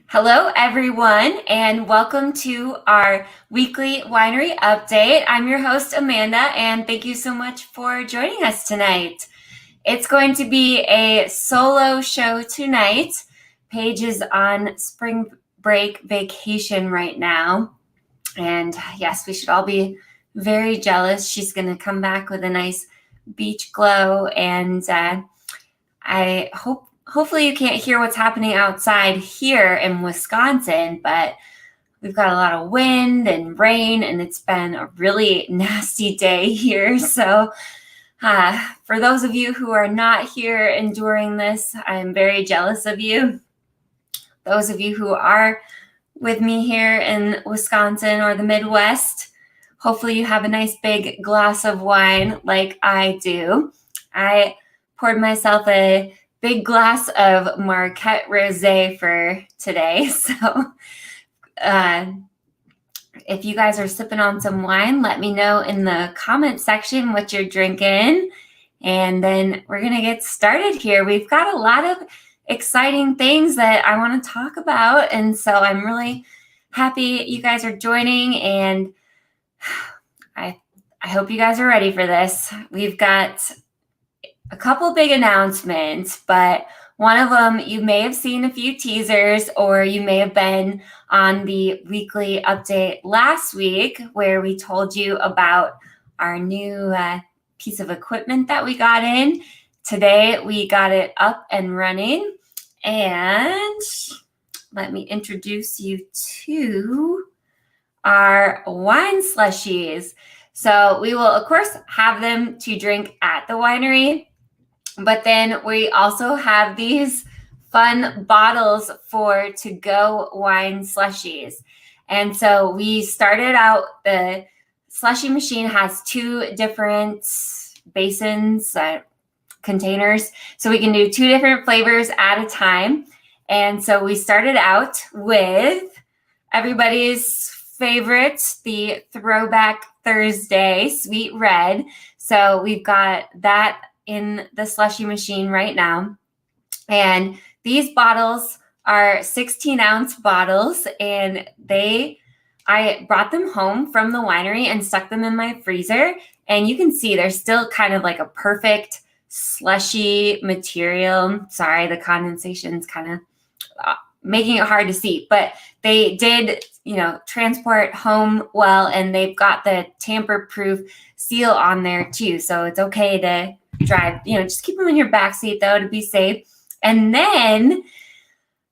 Hello, everyone, and welcome to our weekly winery update. I'm your host, Amanda, and thank you so much for joining us tonight. It's going to be a solo show tonight. Paige is on spring break vacation right now, and yes, we should all be very jealous. She's going to come back with a nice beach glow, and hopefully you can't hear what's happening outside here in Wisconsin, but we've got a lot of wind and rain, and it's been a really nasty day here. So for those of you who are not here enduring this, I'm very jealous of you. Those of you who are with me here in Wisconsin or the Midwest, hopefully you have a nice big glass of wine like I do. I poured myself a big glass of Marquette Rosé for today. So if you guys are sipping on some wine, let me know in the comment section what you're drinking. And then we're going to get started here. We've got a lot of exciting things that I want to talk about. And so I'm really happy you guys are joining. And I hope you guys are ready for this. We've got a couple big announcements, but one of them, you may have seen a few teasers, or you may have been on the weekly update last week where we told you about our new piece of equipment that we got in. Today, we got it up and running, and let me introduce you to our wine slushies. So we will, of course, have them to drink at the winery. But then we also have these fun bottles for to-go wine slushies. And so we started out, the slushie machine has two different basins, containers. So we can do two different flavors at a time. And so we started out with everybody's favorite, the Throwback Thursday Sweet Red. So we've got that in the slushie machine right now. And these bottles are 16-ounce bottles, and I brought them home from the winery and stuck them in my freezer. And you can see they're still kind of like a perfect slushy material. Sorry, the condensation's kind of making it hard to see, but they did, transport home well, and they've got the tamper-proof seal on there too. So it's okay to drive, just keep them in your backseat though to be safe. And then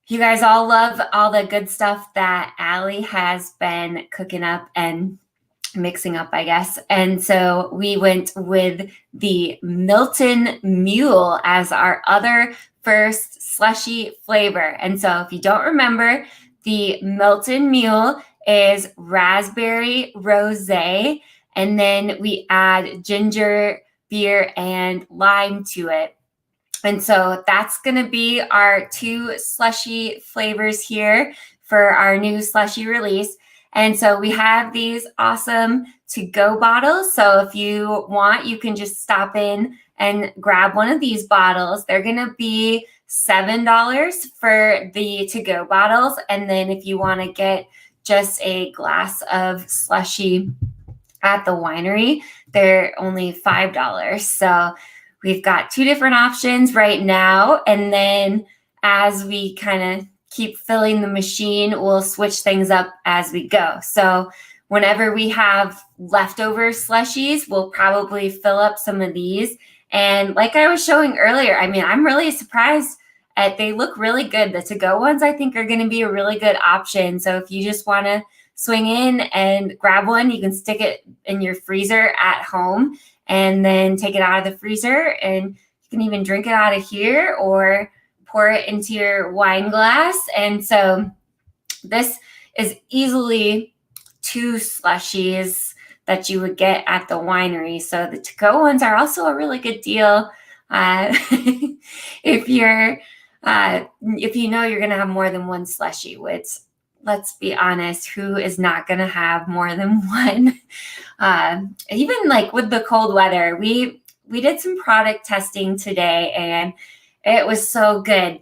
you guys all love all the good stuff that Allie has been cooking up and mixing up, I guess. And so we went with the Milton Mule as our other first slushy flavor. And so if you don't remember, the Milton Mule is raspberry rosé, and then we add ginger beer and lime to it. And so that's going to be our two slushy flavors here for our new slushy release. And so we have these awesome to-go bottles. So if you want, you can just stop in and grab one of these bottles. They're going to be $7 for the to-go bottles. And then if you want to get just a glass of slushy at the winery, they're only $5. So we've got two different options right now. And then as we kind of keep filling the machine, we'll switch things up as we go. So whenever we have leftover slushies, we'll probably fill up some of these. And like I was showing earlier, I'm really surprised they look really good. The to-go ones, I think, are going to be a really good option. So if you just want to swing in and grab one, you can stick it in your freezer at home and then take it out of the freezer, and you can even drink it out of here or pour it into your wine glass. And so this is easily two slushies that you would get at the winery. So the to-go ones are also a really good deal. If you know you're going to have more than one slushie, let's be honest, who is not going to have more than one? Even like with the cold weather, we did some product testing today, and it was so good.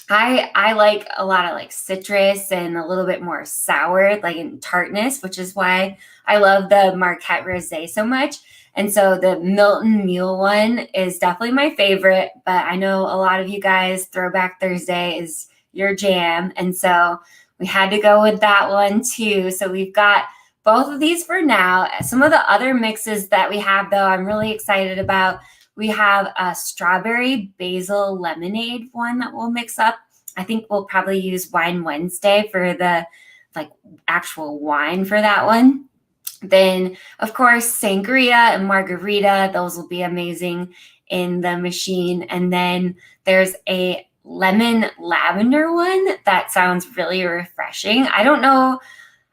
I like a lot of like citrus and a little bit more sour, like in tartness, which is why I love the Marquette Rosé so much. And so the Milton Mule one is definitely my favorite, but I know a lot of you guys, Throwback Thursday is your jam. And so we had to go with that one too. So we've got both of these for now. Some of the other mixes that we have, though, I'm really excited about. We have a strawberry basil lemonade one that we'll mix up. I think we'll probably use Wine Wednesday for the like actual wine for that one. Then, of course, sangria and margarita. Those will be amazing in the machine. And then there's a lemon lavender one that sounds really refreshing. I don't know.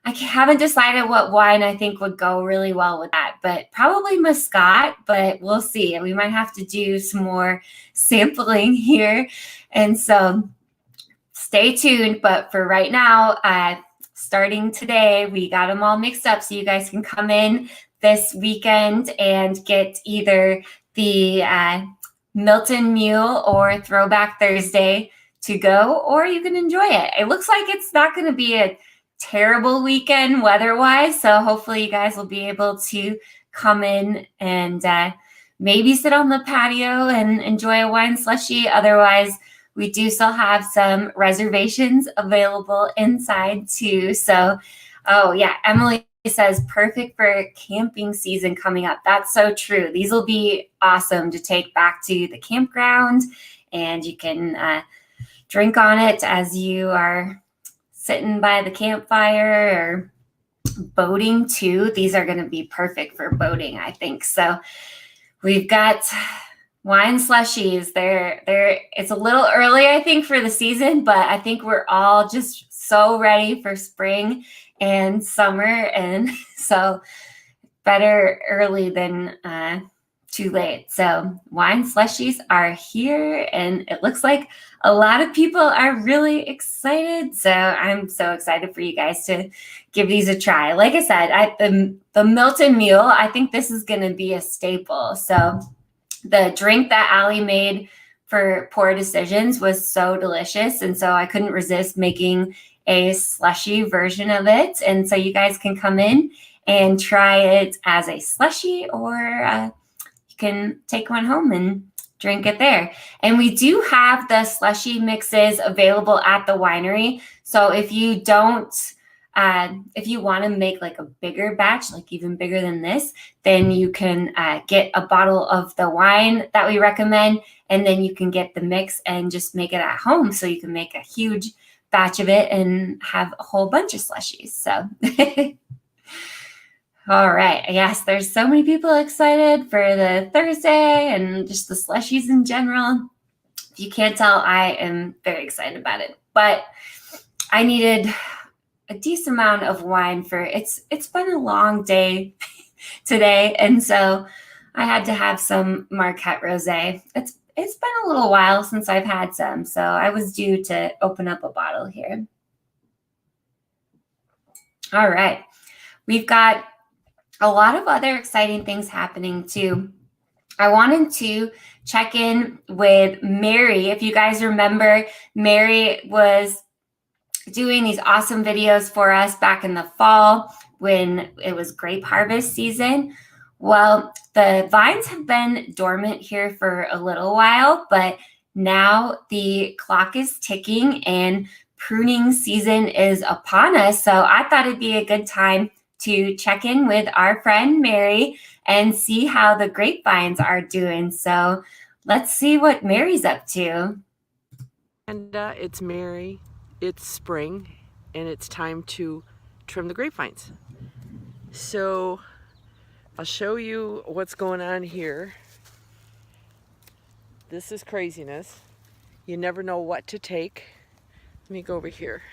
I haven't decided what wine I think would go really well with that, but probably Muscat, but we'll see. We might have to do some more sampling here. And so stay tuned. But for right now, starting today, we got them all mixed up so you guys can come in this weekend and get either the Milton Mule or Throwback Thursday to go, or you can enjoy it. It looks like it's not going to be a terrible weekend weather-wise, so hopefully you guys will be able to come in and maybe sit on the patio and enjoy a wine slushie. Otherwise, we do still have some reservations available inside too. So, oh yeah, Emily says perfect for camping season coming up. That's so true. These will be awesome to take back to the campground, and you can drink on it as you are sitting by the campfire or boating too. These are going to be perfect for boating, I think. So we've got wine slushies. It's a little early, I think, for the season, but I think we're all just so ready for spring and summer. And so better early than too late. So wine slushies are here, and it looks like a lot of people are really excited. So I'm so excited for you guys to give these a try. Like I said, the Milton Mule, I think this is going to be a staple. So the drink that Allie made for Poor Decisions was so delicious, and so I couldn't resist making a slushy version of it. And so you guys can come in and try it as a slushy, or you can take one home and drink it there. And we do have the slushy mixes available at the winery. So if you don't, if you want to make like a bigger batch, like even bigger than this, then you can get a bottle of the wine that we recommend, and then you can get the mix and just make it at home. So you can make a huge batch of it and have a whole bunch of slushies. So all right. Yes, there's so many people excited for the Thursday and just the slushies in general. If you can't tell, I am very excited about it. But I needed a decent amount of wine for it's been a long day today, and so I had to have some Marquette Rosé. It's been a little while since I've had some, so I was due to open up a bottle here. All right. We've got a lot of other exciting things happening too. I wanted to check in with Mary. If you guys remember, Mary was doing these awesome videos for us back in the fall when it was grape harvest season. Well, the vines have been dormant here for a little while, but now the clock is ticking and pruning season is upon us. So I thought it'd be a good time to check in with our friend Mary and see how the grapevines are doing. So let's see what Mary's up to. And it's Mary, it's spring, and it's time to trim the grapevines. So I'll show you what's going on here. This is craziness. You never know what to take. Let me go over here.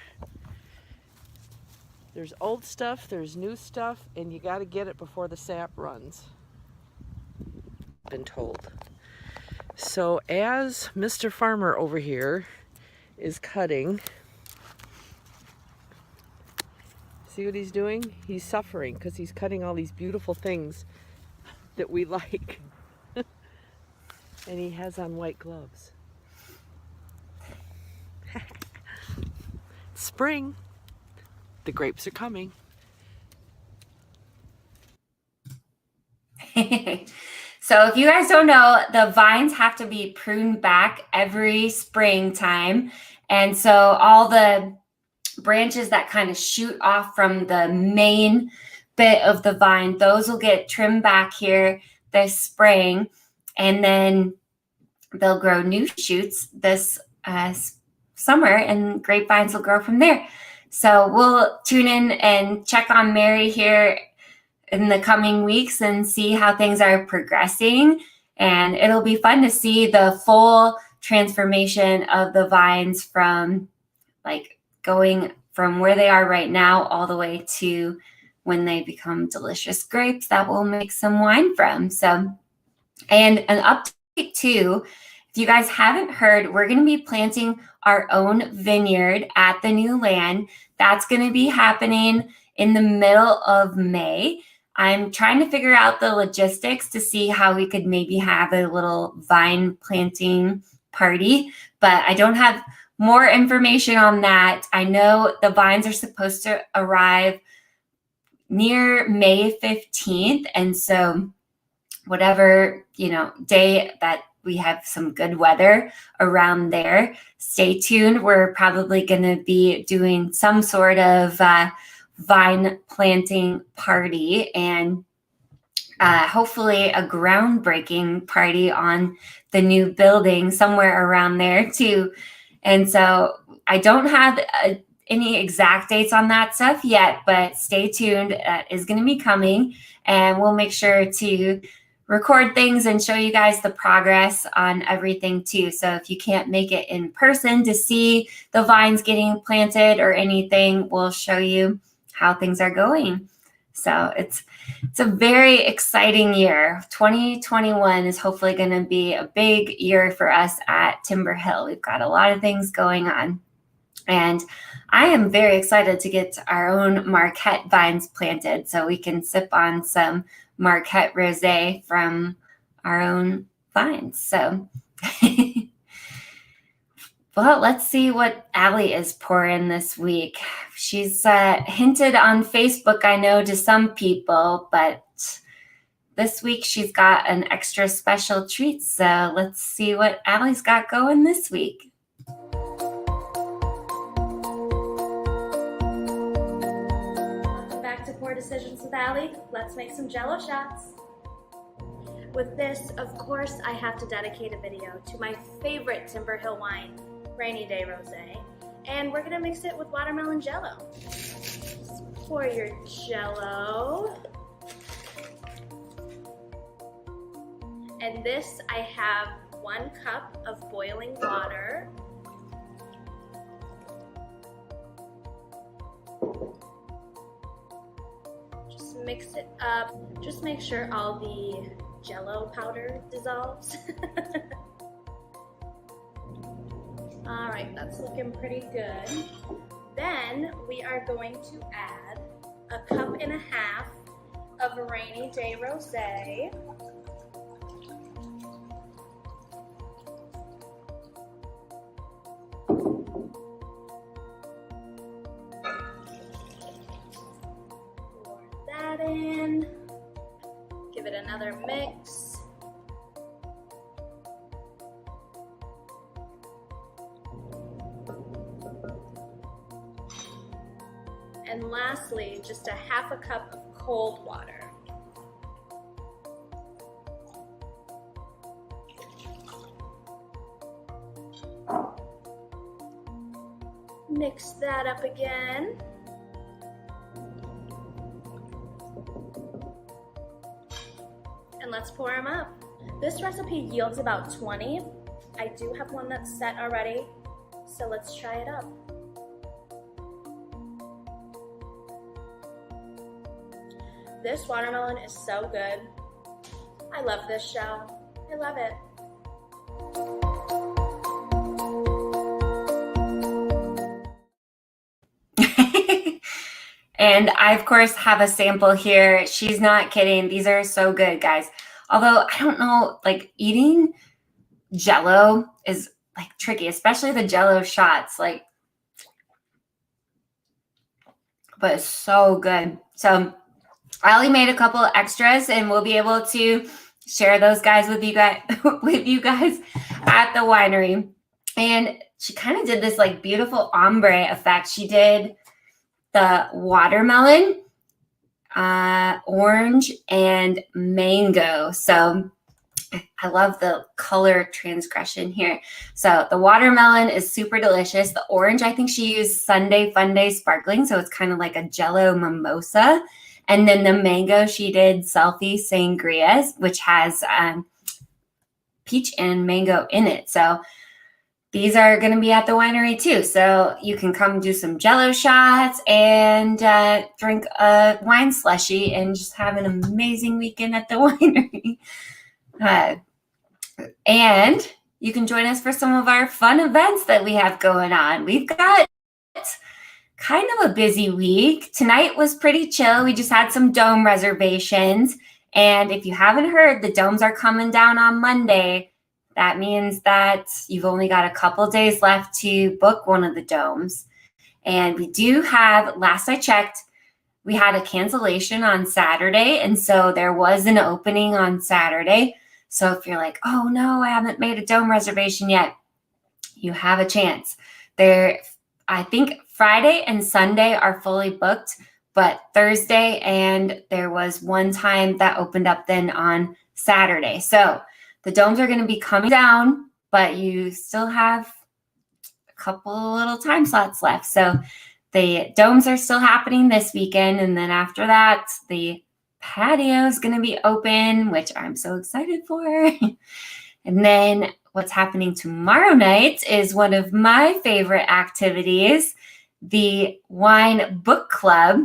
There's old stuff, there's new stuff, and you got to get it before the sap runs. Been told. So as Mr. Farmer over here is cutting, See what he's doing? He's suffering because he's cutting all these beautiful things that we like. And he has on white gloves. Spring. The grapes are coming. So if you guys don't know, the vines have to be pruned back every springtime. And so all the branches that kind of shoot off from the main bit of the vine, those will get trimmed back here this spring. And then they'll grow new shoots this summer, and grapevines will grow from there. So we'll tune in and check on Mary here in the coming weeks and see how things are progressing. And it'll be fun to see the full transformation of the vines from like going from where they are right now all the way to when they become delicious grapes that we'll make some wine from. So, and an update too, if you guys haven't heard, we're going to be planting our own vineyard at the new land. That's going to be happening in the middle of May. I'm trying to figure out the logistics to see how we could maybe have a little vine planting party, but I don't have more information on that. I know the vines are supposed to arrive near May 15th. And so whatever, day that we have some good weather around there, stay tuned. We're probably going to be doing some sort of vine planting party and hopefully a groundbreaking party on the new building somewhere around there too. And so I don't have any exact dates on that stuff yet, but stay tuned. That is going to be coming, and we'll make sure to record things and show you guys the progress on everything too. So if you can't make it in person to see the vines getting planted or anything, we'll show you how things are going. So it's a very exciting year. 2021 is hopefully going to be a big year for us at Timber Hill. We've got a lot of things going on. And I am very excited to get our own Marquette vines planted so we can sip on some Marquette Rosé from our own vines. So, well, let's see what Allie is pouring this week. She's hinted on Facebook, I know, to some people, but this week she's got an extra special treat. So let's see what Allie's got going this week. Welcome back to Pour Decisions with Allie. Let's make some Jello shots. With this, of course, I have to dedicate a video to my favorite Timber Hill wine, Rainy Day Rosé, and we're gonna mix it with watermelon Jello. Just pour your Jello. And this, I have 1 cup of boiling water. Just mix it up. Just make sure all the Jello powder dissolves. All right, that's looking pretty good. Then we are going to add 1.5 cups of Rainy Day Rosé. Pour that in. Give it another mix. And lastly, just 1/2 cup of cold water. Mix that up again. And let's pour them up. This recipe yields about 20. I do have one that's set already, so let's try it up. This watermelon is so good. I love this show. I love it. And I, of course, have a sample here. She's not kidding. These are so good, guys. Although I don't know, like eating Jell-O is like tricky, especially the Jell-O shots. Like, but it's so good. So Allie made a couple extras, and we'll be able to share those guys with you guys at the winery. And she kind of did this like beautiful ombre effect. She did the watermelon, orange, and mango. So I love the color transgression here. So the watermelon is super delicious. The orange, I think she used Sunday Funday sparkling. So it's kind of like a Jell-O mimosa. And then the mango, she did Selfie Sangrias, which has peach and mango in it. So these are going to be at the winery too. So you can come do some Jell-O shots and drink a wine slushie and just have an amazing weekend at the winery. And you can join us for some of our fun events that we have going on. We've got kind of a busy week. Tonight was pretty chill. We just had some dome reservations. And if you haven't heard, the domes are coming down on Monday. That means that you've only got a couple days left to book one of the domes. And we do have, last I checked, we had a cancellation on Saturday. And so there was an opening on Saturday. So if you're like, oh no, I haven't made a dome reservation yet, you have a chance. I think Friday and Sunday are fully booked, but Thursday, and there was one time that opened up then on Saturday. So the domes are going to be coming down, but you still have a couple little time slots left. So the domes are still happening this weekend. And then after that, the patio is going to be open, which I'm so excited for. And then what's happening tomorrow night is one of my favorite activities, the wine book club.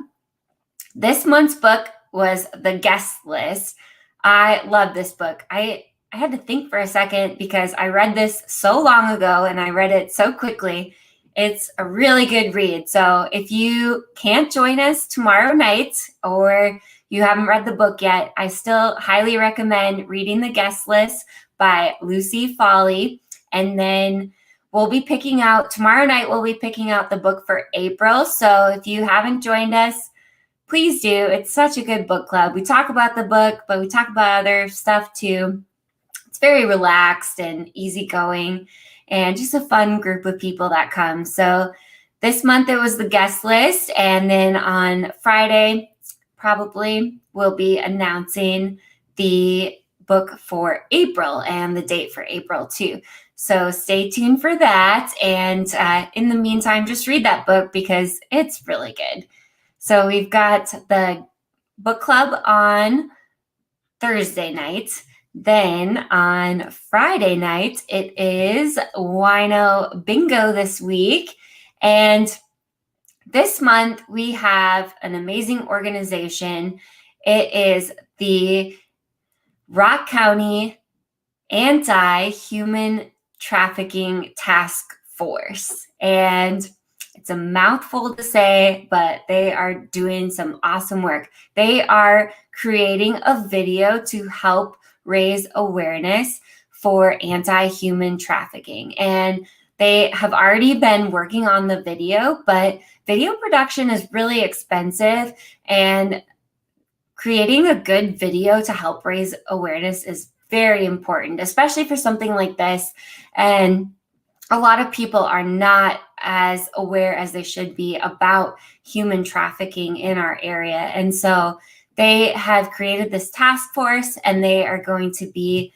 This month's book was The Guest List. I love this book. I had to think for a second because I read this so long ago and I read it so quickly. It's a really good read. So if you can't join us tomorrow night or you haven't read the book yet, I still highly recommend reading The Guest List by Lucy Foley. And then tomorrow night, we'll be picking out the book for April. So if you haven't joined us, please do. It's such a good book club. We talk about the book, but we talk about other stuff too. It's very relaxed and easygoing and just a fun group of people that come. So this month it was The Guest List. And then on Friday, probably we'll be announcing the book for April and the date for April too. So stay tuned for that. And in the meantime, just read that book because it's really good. So we've got the book club on Thursday night. Then on Friday night, it is Wino Bingo this week. And this month, we have an amazing organization. It is the Rock County Anti-Human Trafficking Task Force. And it's a mouthful to say, but they are doing some awesome work. They are creating a video to help raise awareness for anti-human trafficking. And they have already been working on the video, but video production is really expensive, and creating a good video to help raise awareness is very important, especially for something like this. And a lot of people are not as aware as they should be about human trafficking in our area. And so they have created this task force, and they are going to be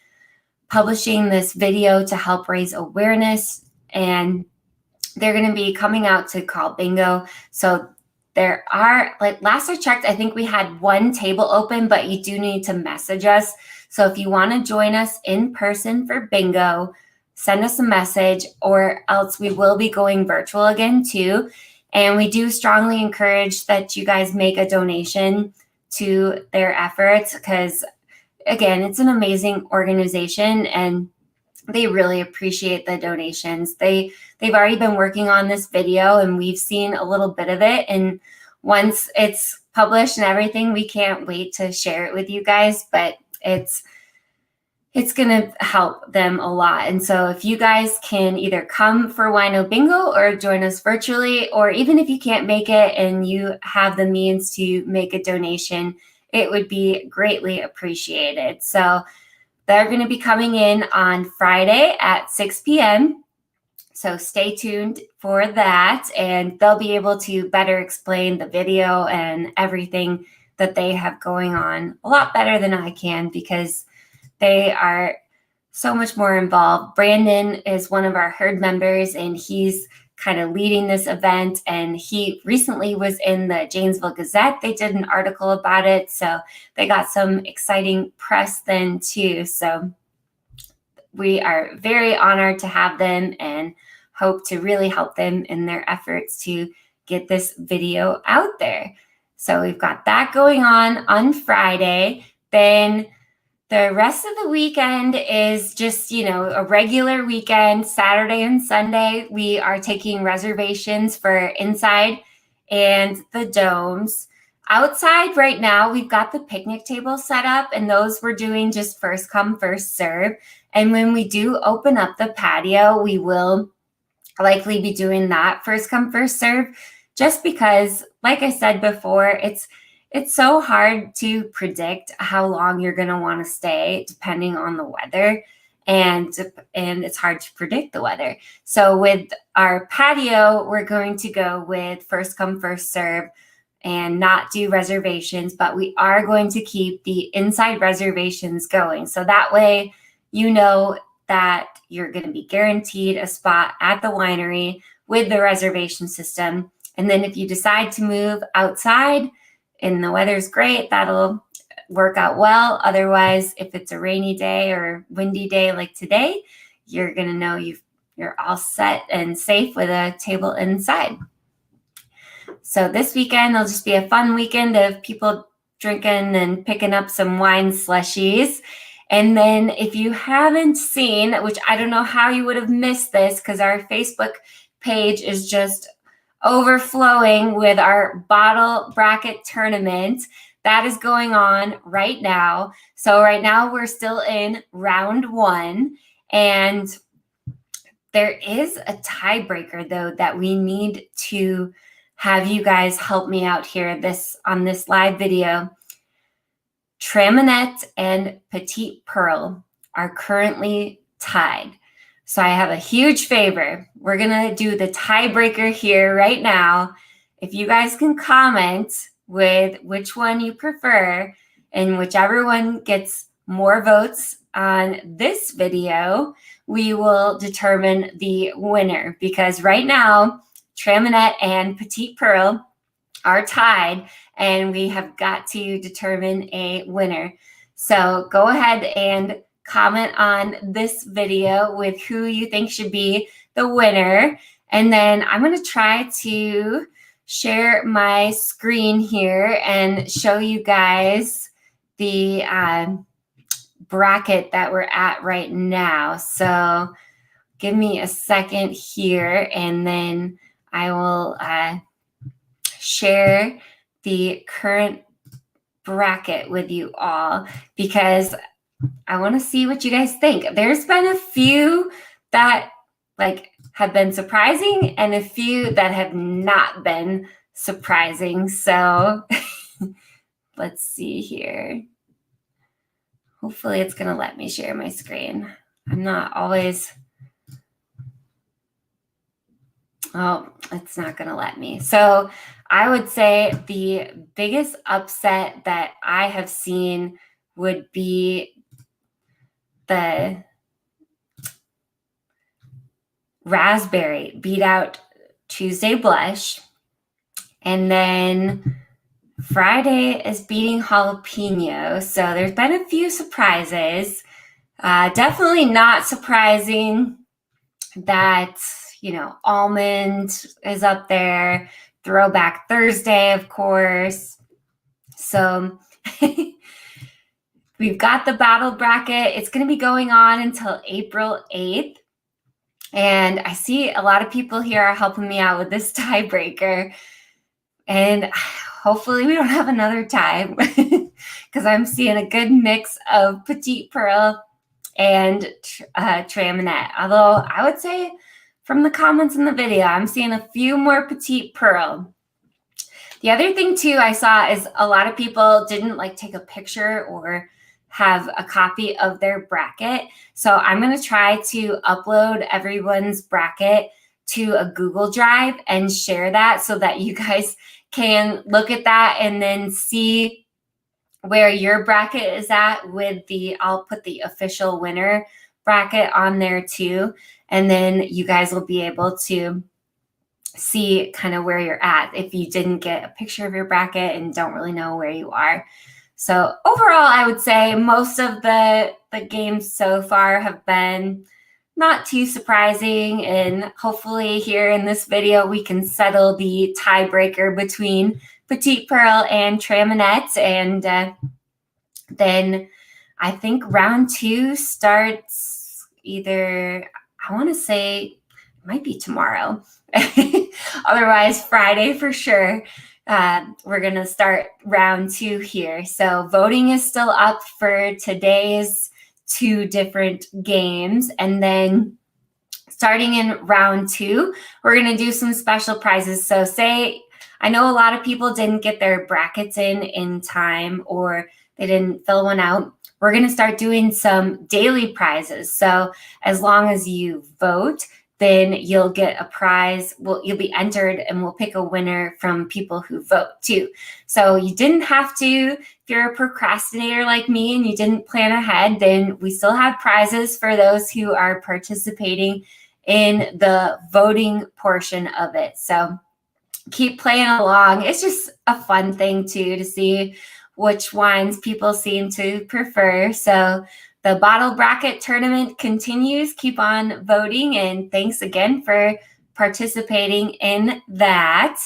publishing this video to help raise awareness. And they're going to be coming out to call bingo. So there are, like last I checked, I think we had one table open, but you do need to message us. So if you want to join us in person for bingo, send us a message, or else we will be going virtual again too. And we do strongly encourage that you guys make a donation to their efforts because, again, it's an amazing organization and they really appreciate the donations. They've already been working on this video, and we've seen a little bit of it. And once it's published and everything, we can't wait to share it with you guys, but it's going to help them a lot. And so if you guys can either come for Wino Bingo or join us virtually, or even if you can't make it and you have the means to make a donation, it would be greatly appreciated. So they're going to be coming in on Friday at 6 p.m. So stay tuned for that, and they'll be able to better explain the video and everything that they have going on a lot better than I can, because they are so much more involved. Brandon is one of our herd members, and he's kind of leading this event. And he recently was in the Janesville Gazette. They did an article about it. So they got some exciting press then too. So we are very honored to have them and hope to really help them in their efforts to get this video out there. So we've got that going on Friday. Then the rest of the weekend is just, a regular weekend. Saturday and Sunday, we are taking reservations for inside and the domes. Outside right now, we've got the picnic table set up, and those we're doing just first come, first serve. And when we do open up the patio, we will likely be doing that first come, first serve, just because, like I said before, it's so hard to predict how long you're going to want to stay depending on the weather, and it's hard to predict the weather. So with our patio, we're going to go with first come, first serve and not do reservations, but we are going to keep the inside reservations going. So that way, that you're going to be guaranteed a spot at the winery with the reservation system. And then if you decide to move outside and the weather's great, that'll work out well. Otherwise, if it's a rainy day or windy day like today, you're going to know you're all set and safe with a table inside. So this weekend, it'll just be a fun weekend of people drinking and picking up some wine slushies. And then if you haven't seen, which I don't know how you would have missed this, because our Facebook page is just overflowing with our bottle bracket tournament that is going on right now. So right now we're still in round 1, and there is a tiebreaker though that we need to have you guys help me out here on this live video. Traminette and Petite Pearl are currently tied. So I have a huge favor. We're going to do the tiebreaker here right now. If you guys can comment with which one you prefer, and whichever one gets more votes on this video, we will determine the winner. Because right now, Traminette and Petite Pearl are tied, and we have got to determine a winner. So go ahead and comment on this video with who you think should be the winner. And then I'm going to try to share my screen here and show you guys the bracket that we're at right now. So give me a second here, and then I will share the current bracket with you all, because I want to see what you guys think. There's been a few that have been surprising and a few that have not been surprising. So let's see here. Hopefully it's going to let me share my screen. I'm not always... Oh, it's not going to let me. So I would say the biggest upset that I have seen would be the raspberry beat out Tuesday Blush. And then Friday is beating jalapeno. So there's been a few surprises. Definitely not surprising that almond is up there. Throwback Thursday, of course. So we've got the battle bracket. It's going to be going on until April 8th. And I see a lot of people here are helping me out with this tiebreaker. And hopefully we don't have another tie because I'm seeing a good mix of Petite Pearl and Traminette. Although I would say from the comments in the video, I'm seeing a few more Petite Pearl. The other thing too I saw is a lot of people didn't like take a picture or have a copy of their bracket. So I'm going to try to upload everyone's bracket to a Google Drive and share that so that you guys can look at that and then see where your bracket is at with I'll put the official winner bracket on there too. And then you guys will be able to see kind of where you're at if you didn't get a picture of your bracket and don't really know where you are. So overall, I would say most of the games so far have been not too surprising. And hopefully here in this video, we can settle the tiebreaker between Petite Pearl and Traminette. And then I think round 2 starts either, I want to say it might be tomorrow. Otherwise, Friday for sure. We're going to start round 2 here. So voting is still up for today's 2 different games. And then starting in round 2, we're going to do some special prizes. So I know a lot of people didn't get their brackets in time or they didn't fill one out. We're going to start doing some daily prizes. So as long as you vote, then you'll get a prize. You'll be entered and we'll pick a winner from people who vote too. So you didn't have to, if you're a procrastinator like me and you didn't plan ahead, then we still have prizes for those who are participating in the voting portion of it. So keep playing along. It's just a fun thing too to see which wines people seem to prefer. So the bottle bracket tournament continues. Keep on voting, and thanks again for participating in that.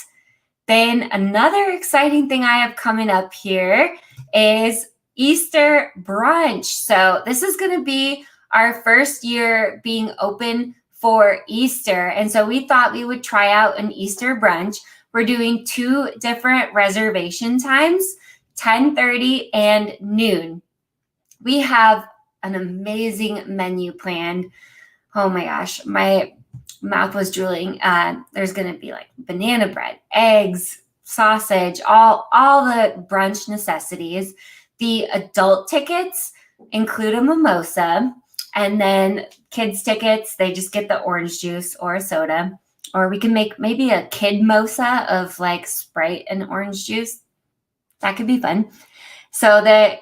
Then another exciting thing I have coming up here is Easter brunch. So this is going to be our first year being open for Easter. And so we thought we would try out an Easter brunch. We're doing 2 different reservation times, 10:30 and noon. We have an amazing menu planned. Oh my gosh, my mouth was drooling. There's going to be like banana bread, eggs, sausage, all the brunch necessities. The adult tickets include a mimosa, and then kids tickets, they just get the orange juice or a soda. Or we can make maybe a kid mosa of like Sprite and orange juice. That could be fun. So the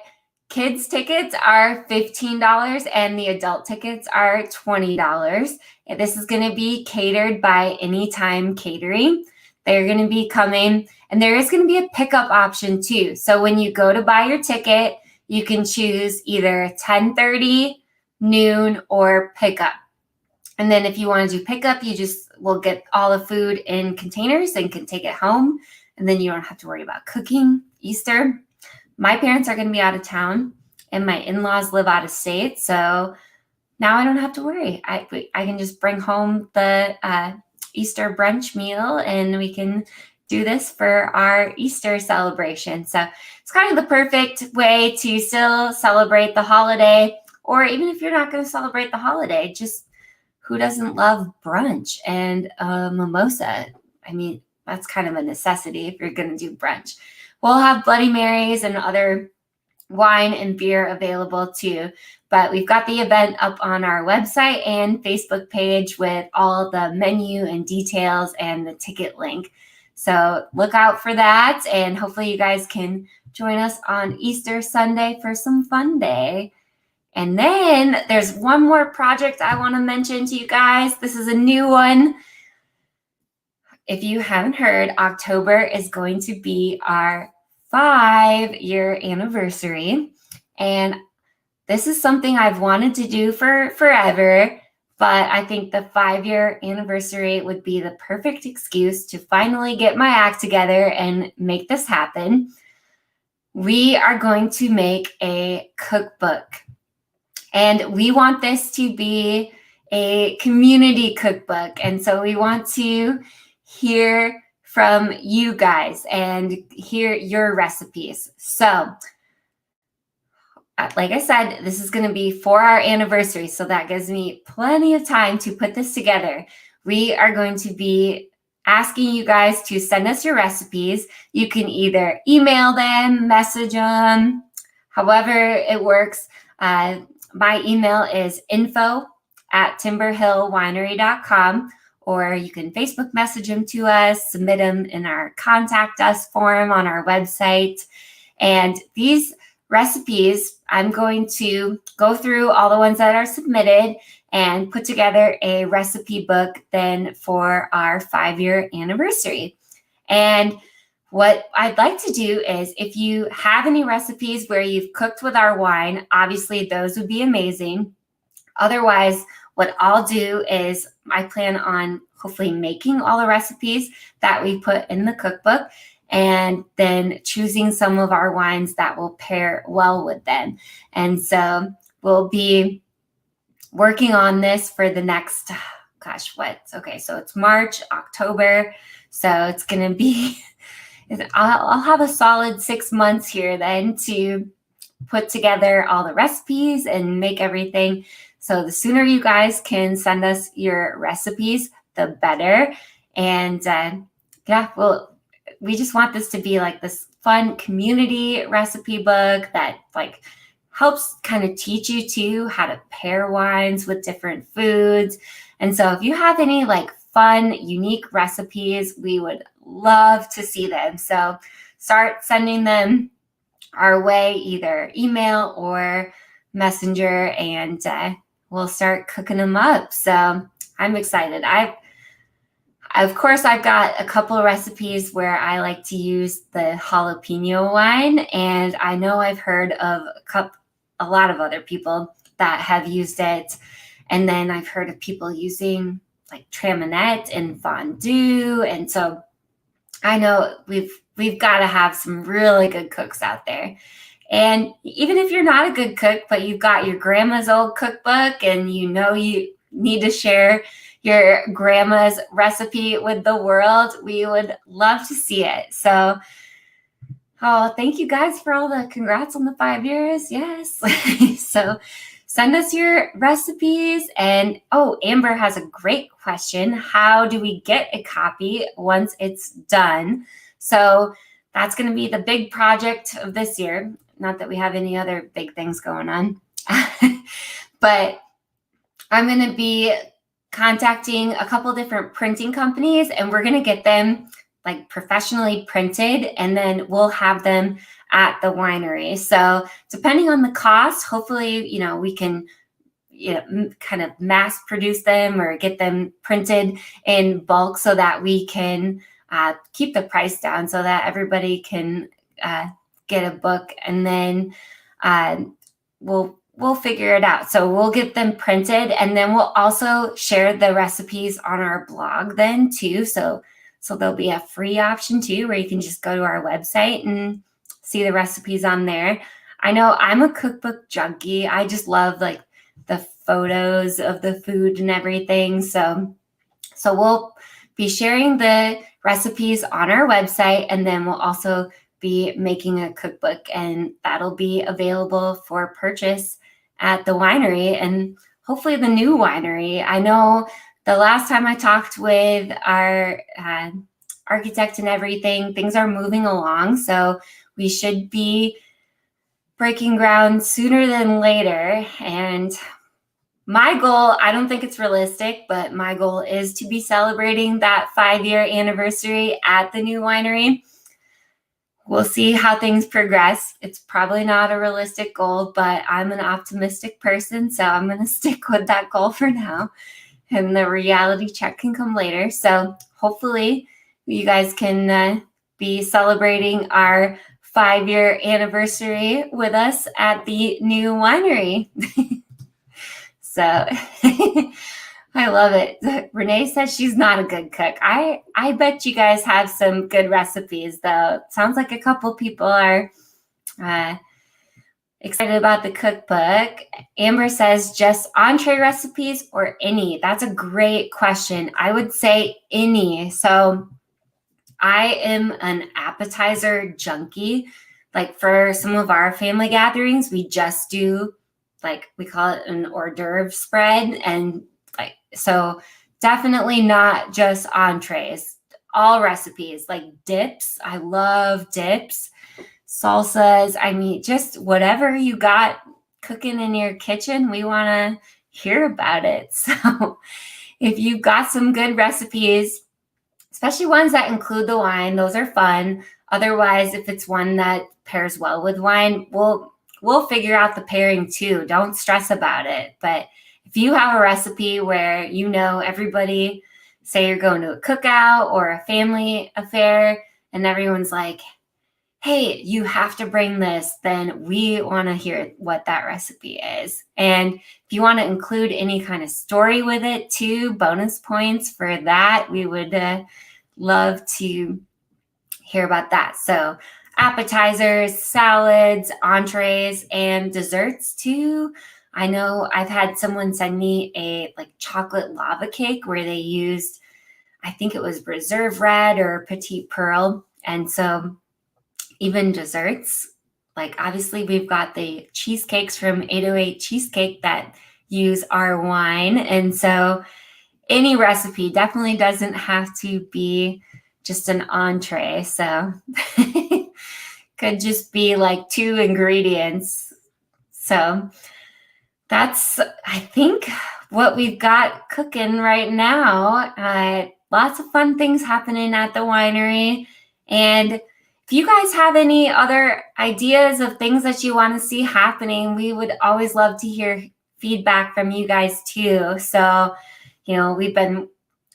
kids tickets are $15 and the adult tickets are $20. And this is going to be catered by Anytime Catering. They're going to be coming, and there is going to be a pickup option too. So when you go to buy your ticket, you can choose either 10:30, noon, or pickup. And then if you want to do pickup, you just will get all the food in containers and can take it home. And then you don't have to worry about cooking Easter. My parents are going to be out of town and my in-laws live out of state. So now I don't have to worry. I can just bring home the Easter brunch meal and we can do this for our Easter celebration. So it's kind of the perfect way to still celebrate the holiday, or even if you're not going to celebrate the holiday, just who doesn't love brunch and mimosa? I mean, that's kind of a necessity if you're going to do brunch. We'll have Bloody Marys and other wine and beer available too. But we've got the event up on our website and Facebook page with all the menu and details and the ticket link. So look out for that. And hopefully you guys can join us on Easter Sunday for some fun day. And then there's one more project I want to mention to you guys. This is a new one. If you haven't heard, October is going to be our 5-year anniversary. And this is something I've wanted to do for forever, but I think the 5-year anniversary would be the perfect excuse to finally get my act together and make this happen. We are going to make a cookbook. And we want this to be a community cookbook. And so we want to hear from you guys and hear your recipes. So, like I said, this is going to be for our anniversary, so that gives me plenty of time to put this together. We are going to be asking you guys to send us your recipes. You can either email them, message them, however it works. My email is info@timberhillwinery.com, or you can Facebook message them to us, submit them in our contact us form on our website. And these recipes, I'm going to go through all the ones that are submitted and put together a recipe book then for our 5-year anniversary. And what I'd like to do is, if you have any recipes where you've cooked with our wine, obviously those would be amazing. Otherwise, what I'll do is I plan on hopefully making all the recipes that we put in the cookbook, and then choosing some of our wines that will pair well with them. And so we'll be working on this for the next, so it's March, October. So it's going to be, I'll have a solid 6 months here then to put together all the recipes and make everything. So the sooner you guys can send us your recipes, the better. And we just want this to be like this fun community recipe book that like helps kind of teach you too how to pair wines with different foods. And so if you have any like fun, unique recipes, we would love to see them. So start sending them our way, either email or messenger, and we'll start cooking them up. So I'm excited. Of course, I've got a couple of recipes where I like to use the jalapeno wine, and I know I've heard of a lot of other people that have used it. And then I've heard of people using like traminette and fondue. And so I know we've got to have some really good cooks out there. And even if you're not a good cook, but you've got your grandma's old cookbook and you know you need to share your grandma's recipe with the world, we would love to see it. So, thank you guys for all the congrats on the 5 years. Yes. So send us your recipes. And Amber has a great question. How do we get a copy once it's done? So that's going to be the big project of this year. Not that we have any other big things going on, but I'm going to be contacting a couple different printing companies, and we're going to get them like professionally printed, and then we'll have them at the winery. So depending on the cost, hopefully, we can, kind of mass produce them or get them printed in bulk so that we can keep the price down so that everybody can get a book, and then we'll figure it out. So we'll get them printed, and then we'll also share the recipes on our blog then too. So there'll be a free option too, where you can just go to our website and see the recipes on there. I know I'm a cookbook junkie. I just love like the photos of the food and everything. So we'll be sharing the recipes on our website, and then we'll also be making a cookbook, and that'll be available for purchase at the winery and hopefully the new winery. I know the last time I talked with our architect and everything, things are moving along. So we should be breaking ground sooner than later. And my goal, I don't think it's realistic, but my goal is to be celebrating that 5-year anniversary at the new winery. We'll see how things progress. It's probably not a realistic goal, but I'm an optimistic person, so I'm going to stick with that goal for now. And the reality check can come later. So hopefully you guys can be celebrating our 5-year anniversary with us at the new winery. So I love it. Renee says she's not a good cook. I bet you guys have some good recipes, though. It sounds like a couple people are excited about the cookbook. Amber says just entree recipes or any. That's a great question. I would say any. So I am an appetizer junkie. Like for some of our family gatherings, we just do, like, we call it an hors d'oeuvre spread. And like, so definitely not just entrees, all recipes, like dips. I love dips, salsas. I mean, just whatever you got cooking in your kitchen, we want to hear about it. So if you've got some good recipes, especially ones that include the wine, those are fun. Otherwise, if it's one that pairs well with wine, we'll figure out the pairing too. Don't stress about it. But if you have a recipe where you know everybody, say you're going to a cookout or a family affair, and everyone's like, hey, you have to bring this, then we want to hear what that recipe is. And if you want to include any kind of story with it too, bonus points for that, we would love to hear about that. So appetizers, salads, entrees, and desserts too. I know I've had someone send me a like chocolate lava cake where they used, I think it was Reserve Red or Petite Pearl. And so even desserts, like obviously we've got the cheesecakes from 808 Cheesecake that use our wine. And so any recipe definitely doesn't have to be just an entree. So could just be like 2 ingredients. So that's, I think, what we've got cooking right now. Lots of fun things happening at the winery. And if you guys have any other ideas of things that you want to see happening, we would always love to hear feedback from you guys too. So, you know,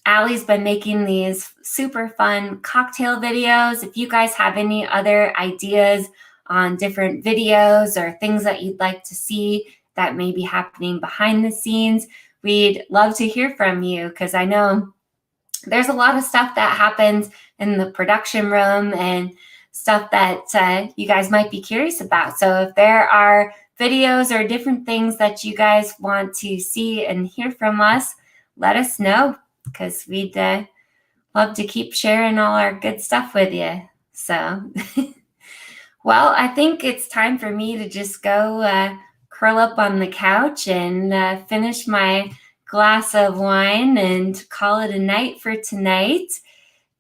Allie's been making these super fun cocktail videos. If you guys have any other ideas on different videos or things that you'd like to see that may be happening behind the scenes, we'd love to hear from you, because I know there's a lot of stuff that happens in the production room and stuff that you guys might be curious about. So if there are videos or different things that you guys want to see and hear from us, let us know, because we'd love to keep sharing all our good stuff with you. So, well, I think it's time for me to just go curl up on the couch and finish my glass of wine and call it a night for tonight.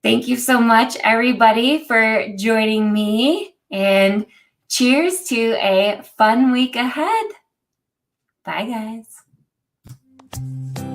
Thank you so much, everybody, for joining me, and cheers to a fun week ahead. Bye, guys.